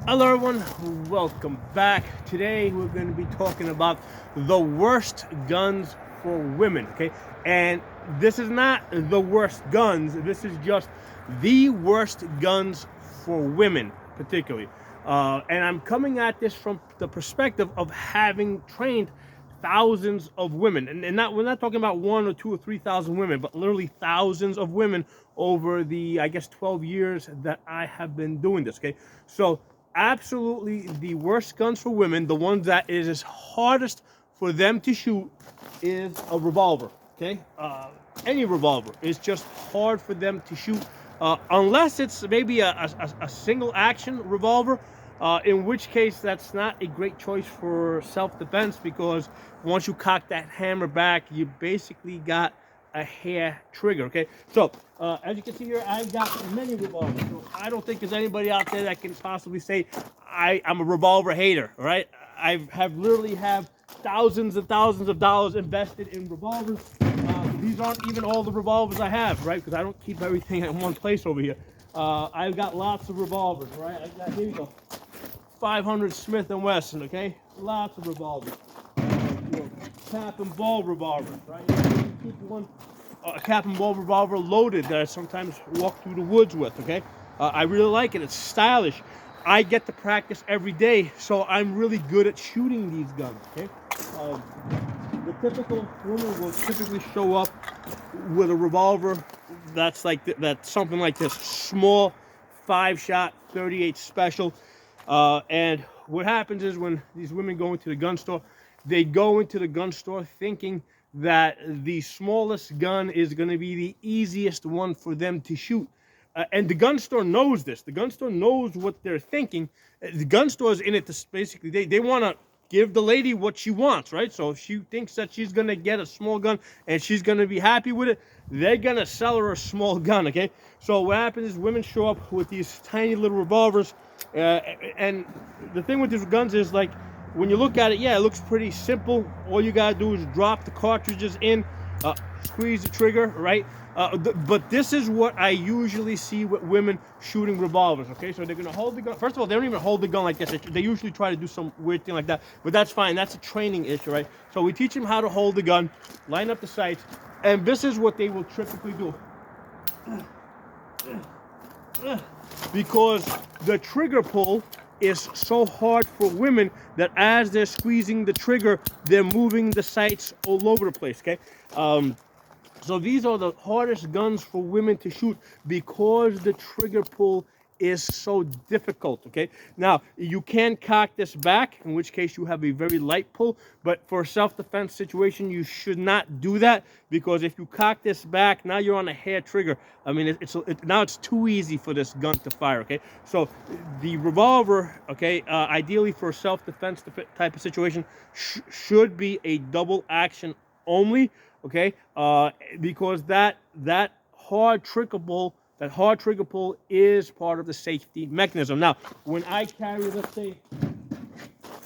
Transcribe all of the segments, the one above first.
Hello everyone, welcome back. Today we're going to be talking about the worst guns for women, okay? And this is not the worst guns, this is just the worst guns for women, particularly. And I'm coming at this from the perspective of having trained thousands of women, and we're not talking about 1 or 2 or 3,000 women, but literally thousands of women over the, I guess, 12 years that I have been doing this. Okay, so absolutely the worst guns for women, the ones that it is hardest for them to shoot, is a revolver. Okay, any revolver is just hard for them to shoot, unless it's maybe a single action revolver. In which case, that's not a great choice for self-defense, because once you cock that hammer back, you basically got a hair trigger, okay? So, as you can see here, I've got many revolvers. So I don't think there's anybody out there that can possibly say I'm a revolver hater, all right? Have literally have thousands and thousands of dollars invested in revolvers. These aren't even all the revolvers I have, right? Because I don't keep everything in one place over here. I've got lots of revolvers, right? Here you go. 500 Smith & Wesson, okay? Lots of revolvers. Cap and ball revolvers, right? Keep one cap and ball revolver loaded that I sometimes walk through the woods with, okay? I really like it. It's stylish. I get to practice every day, so I'm really good at shooting these guns, okay? The typical woman will typically show up with a revolver that's like that's something like this, small 5-shot 38 special. And what happens is, when these women go into the gun store, they go into the gun store thinking that the smallest gun is going to be the easiest one for them to shoot. And the gun store knows this. The gun store knows what they're thinking. The gun store is in it to basically, they want to give the lady what she wants, right? So if she thinks that she's going to get a small gun and she's going to be happy with it, they're going to sell her a small gun, okay? So what happens is, women show up with these tiny little revolvers. And the thing with these guns is, like, when you look at it, yeah, it looks pretty simple. All you gotta do is drop the cartridges in, squeeze the trigger, right? But this is what I usually see with women shooting revolvers, okay? So they're gonna hold the gun. First of all, they don't even hold the gun like this. They usually try to do some weird thing like that, but that's fine. That's a training issue, right? So we teach them how to hold the gun, line up the sights, and this is what they will typically do. Because the trigger pull is so hard for women that as they're squeezing the trigger, they're moving the sights all over the place, okay? So these are the hardest guns for women to shoot because the trigger pull is so difficult, okay? Now, you can cock this back, in which case you have a very light pull, but for a self-defense situation, you should not do that, because if you cock this back, now you're on a hair trigger. I mean, now it's too easy for this gun to fire, okay? So the revolver, okay, ideally for a self-defense type of situation, should be a double action only, okay? Because that hard trigger pull is part of the safety mechanism. Now, when I carry, let's say,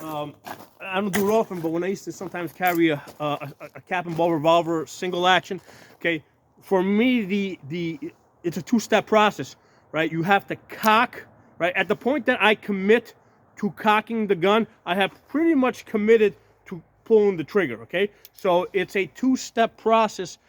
I don't do it often, but when I used to sometimes carry a cap and ball revolver single action, okay, for me, it's a two-step process, right? You have to cock, right? At the point that I commit to cocking the gun, I have pretty much committed to pulling the trigger, okay? So it's a two-step process: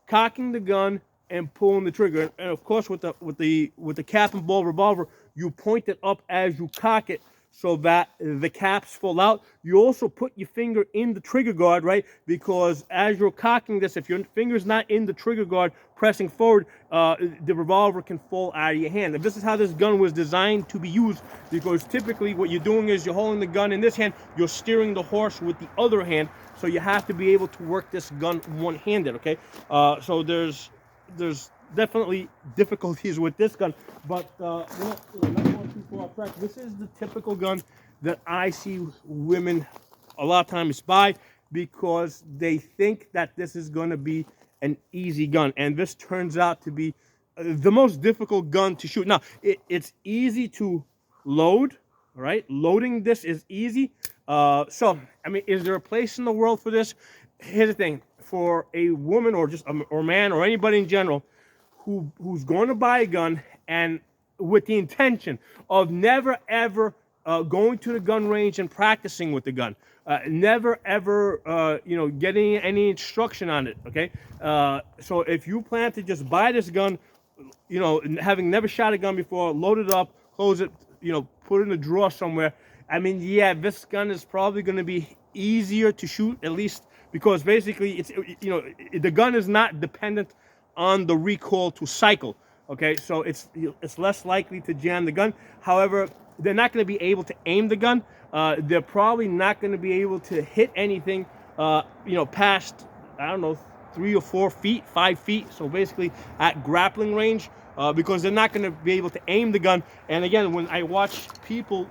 cocking the gun and pulling the trigger. And of course, with the cap and ball revolver, you point it up as you cock it so that the caps fall out. You also put your finger in the trigger guard, right? Because as you're cocking this, if your finger's not in the trigger guard pressing forward, the revolver can fall out of your hand. And this is how this gun was designed to be used, because typically what you're doing is you're holding the gun in this hand, you're steering the horse with the other hand, so you have to be able to work this gun one-handed, okay? So there's definitely difficulties with this gun, but not going too far off track. This is the typical gun that I see women a lot of times buy, because they think that this is going to be an easy gun, and this turns out to be the most difficult gun to shoot. Now, it's easy to load, right? Loading this is easy. So, I mean, is there a place in the world for this? Here's the thing: for a woman, or just or man, or anybody in general who's going to buy a gun and with the intention of never ever going to the gun range and practicing with the gun. Never ever, getting any instruction on it. Okay, so if you plan to just buy this gun, having never shot a gun before, load it up, close it, put it in a drawer somewhere. I mean, yeah, this gun is probably going to be easier to shoot, at least because basically the gun is not dependent on the recoil to cycle. Okay, so it's less likely to jam the gun. However, they're not going to be able to aim the gun. They're probably not going to be able to hit anything, past, I don't know, 3 or 4 feet, 5 feet. So basically at grappling range, because they're not going to be able to aim the gun. And again, when I watch people,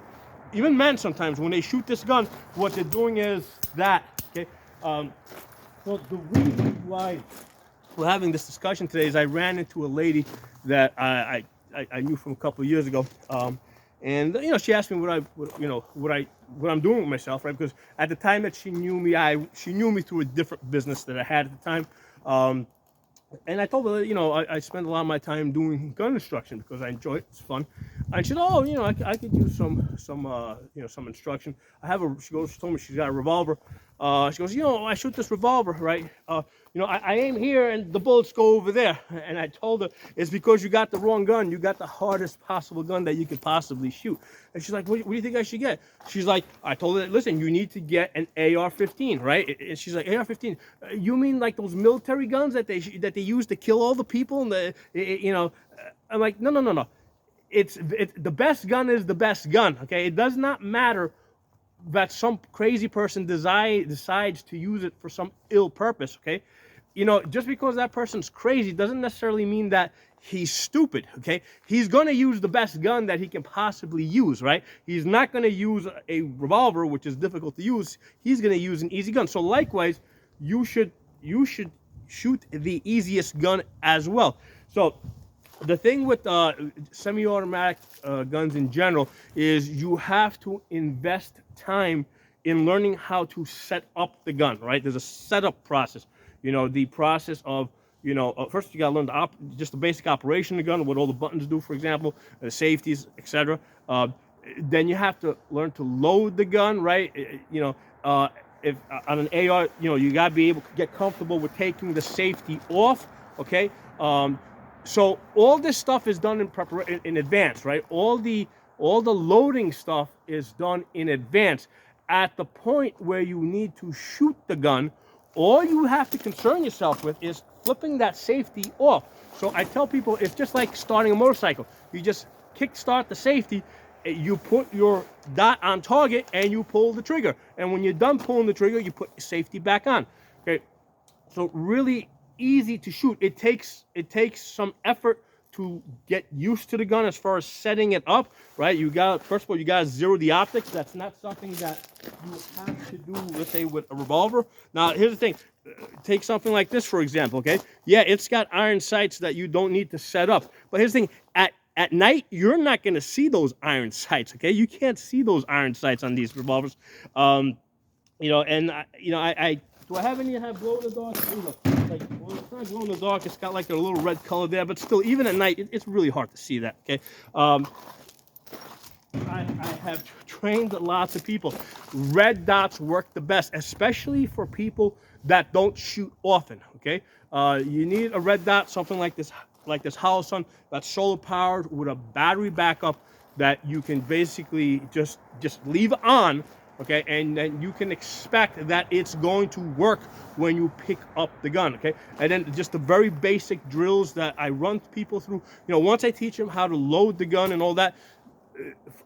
even men sometimes, when they shoot this gun, what they're doing is that, okay? So the reason why we're having this discussion today is I ran into a lady that I knew from a couple of years ago, and she asked me what I'm doing with myself, right? Because at the time that she knew me through a different business that I had at the time, and I told her, I spend a lot of my time doing gun instruction because I enjoy it. It's fun. And she said, oh, I could use some instruction. She told me she's got a revolver. She goes, I shoot this revolver, right? I aim here and the bullets go over there. And I told her, it's because you got the wrong gun. You got the hardest possible gun that you could possibly shoot. And she's like, what do you think I should get? She's like, I told her, listen, you need to get an AR-15, right? And she's like, AR-15? You mean like those military guns that they use to kill all the people? And I'm like, no. It's the best gun is the best gun, okay? It does not matter that some crazy person decides to use it for some ill purpose, okay? Just because that person's crazy doesn't necessarily mean that he's stupid, okay? He's going to use the best gun that he can possibly use, right? He's not going to use a revolver, which is difficult to use. He's going to use an easy gun. So likewise, you should shoot the easiest gun as well. So the thing with semi-automatic guns in general is you have to invest time in learning how to set up the gun, right? There's a setup process. The process of, first you got to learn just the basic operation of the gun, what all the buttons do, for example, the safeties, etc. Then you have to learn to load the gun, right? If on an AR, you got to be able to get comfortable with taking the safety off, okay? So all this stuff is done in advance, right? All the loading stuff is done in advance. At the point where you need to shoot the gun, all you have to concern yourself with is flipping that safety off. So I tell people it's just like starting a motorcycle. You just kick start the safety, you put your dot on target, and you pull the trigger. And when you're done pulling the trigger, you put your safety back on. Okay, so really easy to shoot. It takes some effort to get used to the gun as far as setting it up, right? First of all, you got to zero the optics. That's not something that you have to do, let's say, with a revolver. Now, here's the thing. Take something like this, for example, okay? Yeah, it's got iron sights that you don't need to set up. But here's the thing. At night, you're not going to see those iron sights, okay? You can't see those iron sights on these revolvers. Do I have any that have glow in the dark? Well, it's not glow in the dark. It's got like a little red color there, but still, even at night, it's really hard to see that, okay? I have trained lots of people. Red dots work the best, especially for people that don't shoot often, okay? You need a red dot, something like this Holosun, that's solar powered with a battery backup that you can basically just leave on, okay, and then you can expect that it's going to work when you pick up the gun, okay? And then just the very basic drills that I run people through, once I teach them how to load the gun and all that,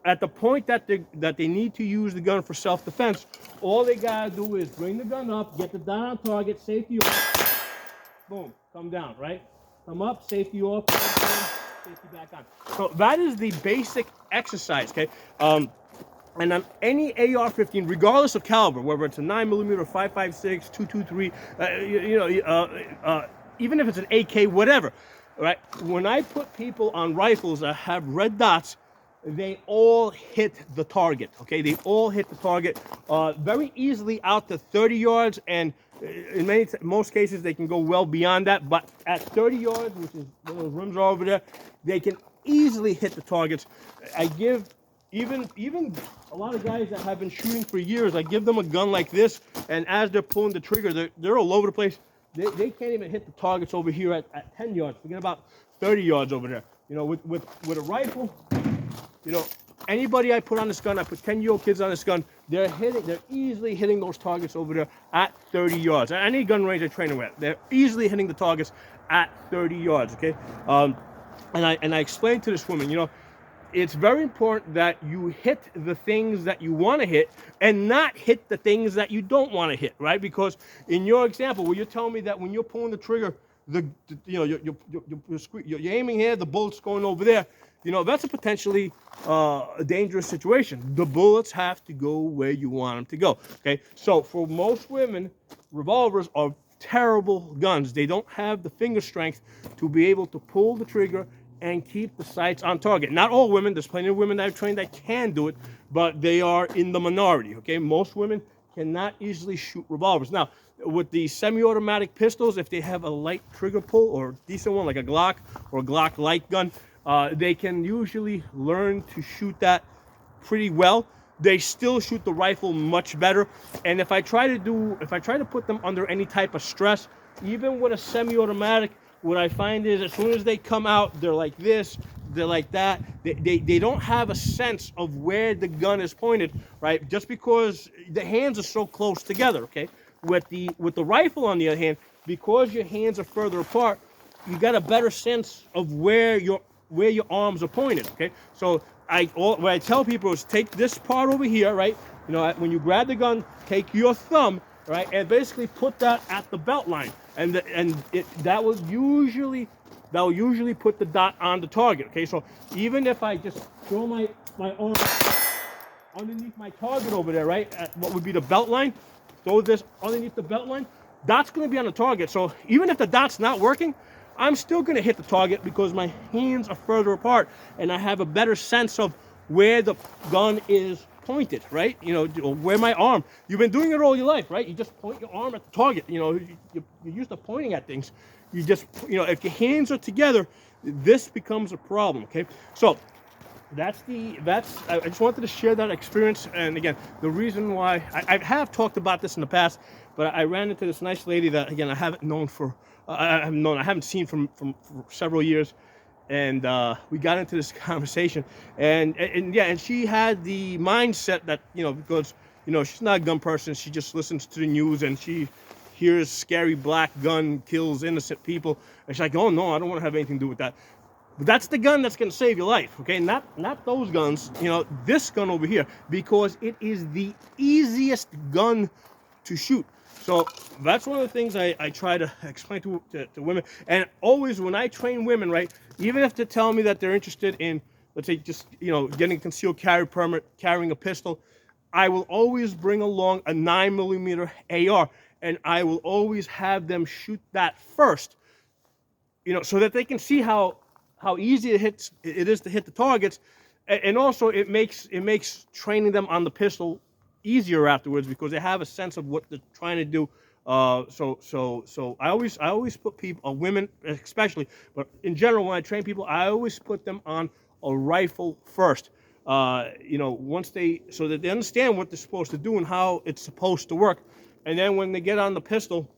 at the point that they need to use the gun for self-defense, all they gotta do is bring the gun up, get the dot on target, safety off, boom, come down, right? Come up, safety off, safety back on. So that is the basic exercise, okay? And on any AR-15, regardless of caliber, whether it's a 9mm, 5.56, 223, even if it's an AK, whatever, right? When I put people on rifles that have red dots, they all hit the target, okay? They all hit the target very easily out to 30 yards, and in most cases, they can go well beyond that, but at 30 yards, which is where those rims are over there, they can easily hit the targets. I give even a lot of guys that have been shooting for years, I give them a gun like this, and as they're pulling the trigger, they're all over the place. They can't even hit the targets over here at 10 yards. Forget about 30 yards over there. You know, with a rifle, you know, anybody I put on this gun, I put 10-year-old kids on this gun, they're easily hitting those targets over there at 30 yards. Any gun range I train with, they're easily hitting the targets at 30 yards, okay? And I explained to this woman, you know, it's very important that you hit the things that you want to hit and not hit the things that you don't want to hit, right? Because in your example, where you're telling me that when you're pulling the trigger, you know, you're aiming here, the bullet's going over there, you know, that's a potentially a dangerous situation. The bullets have to go where you want them to go, okay? So for most women, revolvers are terrible guns. They don't have the finger strength to be able to pull the trigger and keep the sights on target. Not all women, there's plenty of women that I've trained that can do it, but they are in the minority, okay? Most women cannot easily shoot revolvers. Now, with the semi-automatic pistols, if they have a light trigger pull or decent one like a Glock or a Glock light gun, they can usually learn to shoot that pretty well. They still shoot the rifle much better. And if I try to put them under any type of stress, even with a semi-automatic, what I find is as soon as they come out, they're like this, they're like that. They don't have a sense of where the gun is pointed, right? Just because the hands are so close together, okay? With the rifle, on the other hand, because your hands are further apart, you got a better sense of where your arms are pointed, okay? So what I tell people is take this part over here, right? You know, when you grab the gun, take your thumb, right, and basically put that at the belt line, and that will usually put the dot on the target. Okay, so even if I just throw my arm underneath my target over there, right, at what would be the belt line, throw this underneath the belt line, dot's going to be on the target. So even if the dot's not working, I'm still going to hit the target because my hands are further apart and I have a better sense of where the gun is pointed, right? You know, where my arm. You've been doing it all your life, right? You just point your arm at the target. You know, you're used to pointing at things. You just, you know, if your hands are together, this becomes a problem, okay? So I just wanted to share that experience. And again, the reason why I have talked about this in the past, but I ran into this nice lady that, again, I haven't known for, I haven't seen for several years. And we got into this conversation, and she had the mindset that, you know, because, you know, she's not a gun person, she just listens to the news and she hears scary black gun kills innocent people, and she's like, oh no, I don't want to have anything to do with that. But that's the gun that's going to save your life, okay? Not those guns, you know, this gun over here, because it is the easiest gun to shoot. So that's one of the things I try to explain to women. And always when I train women, right, even if they tell me that they're interested in, let's say, just, you know, getting a concealed carry permit, carrying a pistol, I will always bring along a 9mm AR, and I will always have them shoot that first, you know, so that they can see how easy it is to hit the targets. And also it makes training them on the pistol easier afterwards because they have a sense of what they're trying to do. So I always put people, women especially, but in general when I train people, I always put them on a rifle first. You know, so that they understand what they're supposed to do and how it's supposed to work. And then when they get on the pistol,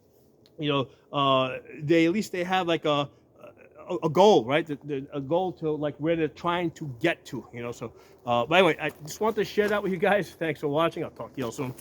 you know, at least they have like a goal, right? A goal to like where they're trying to get to, you know. So, but anyway, I just wanted to share that with you guys. Thanks for watching. I'll talk to you all soon.